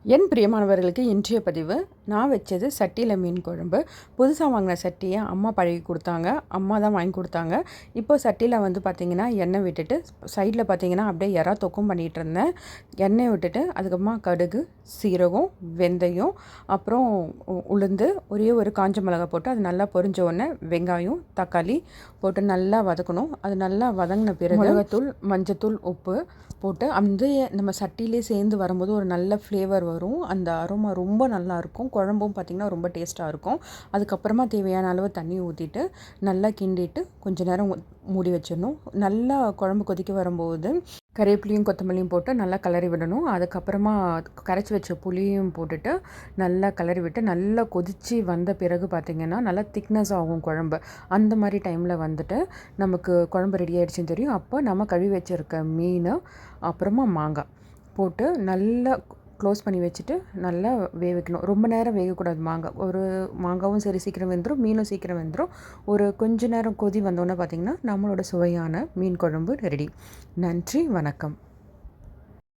என் பிரியமானவர்களுக்கு இன்றைய பதிவு நான் வச்சது சட்டியில் மீன் குழம்பு. புதுசாக வாங்கின சட்டியை அம்மா பழகி கொடுத்தாங்க. அம்மா தான் வாங்கி கொடுத்தாங்க. இப்போ சட்டியில் பார்த்திங்கன்னா எண்ணெய் விட்டுட்டு சைடில் பார்த்திங்கன்னா அப்படியே எறா தொக்கும் பண்ணிகிட்டு இருந்தேன். எண்ணெய் விட்டுட்டு அதுக்கப்புறமா கடுகு, சீரகம், வெந்தயம், அப்புறம் உளுந்து, ஒரே ஒரு காஞ்ச மிளகா போட்டு அது நல்லா பொரிஞ்ச உடனே வெங்காயம், தக்காளி போட்டு நல்லா வதக்கணும். அது நல்லா வதங்கின பிறகு மிளகாத்தூள், மஞ்சத்தூள், உப்பு போட்டு நம்ம சட்டியிலே சேர்ந்து வரும்போது ஒரு நல்ல ஃப்ளேவர் வரும். அந்த அரோமா ரொம்ப நல்லாயிருக்கும். குழம்பும் பார்த்திங்கன்னா ரொம்ப டேஸ்ட்டாக இருக்கும். அதுக்கப்புறமா தேவையான அளவு தண்ணி ஊற்றிட்டு நல்லா கிண்டிட்டு கொஞ்சம் நேரம் மூடி வச்சிடணும். நல்லா குழம்பு கொதிக்க வரும்போது கறிவேப்பிலையும் கொத்தமல்லியும் போட்டு நல்லா கிளறி விடணும். அதுக்கப்புறமா கரைச்சி வச்ச புளியும் போட்டுட்டு நல்லா கிளறி விட்டு நல்லா கொதித்து வந்த பிறகு பார்த்திங்கன்னா நல்லா திக்னஸ் ஆகும் குழம்பு. அந்த மாதிரி டைமில் நமக்கு குழம்பு ரெடி ஆகிடுச்சின்னு தெரியும். அப்போ நம்ம கழுவி வச்சுருக்க மீன், அப்புறமா மாங்காய் போட்டு நல்லா க்ளோஸ் பண்ணி வச்சுட்டு நல்லா வேவிக்கணும். ரொம்ப நேரம் வேகக்கூடாது மாங்காய். ஒரு மாங்காவும் சரி சீக்கிரம் வெந்துடும், மீனும் சீக்கிரம் வெந்துடும். ஒரு கொஞ்ச நேரம் கொதி வந்தோன்னே பார்த்திங்கன்னா நம்மளோட சுவையான மீன் குழம்பு ரெடி. நன்றி, வணக்கம்.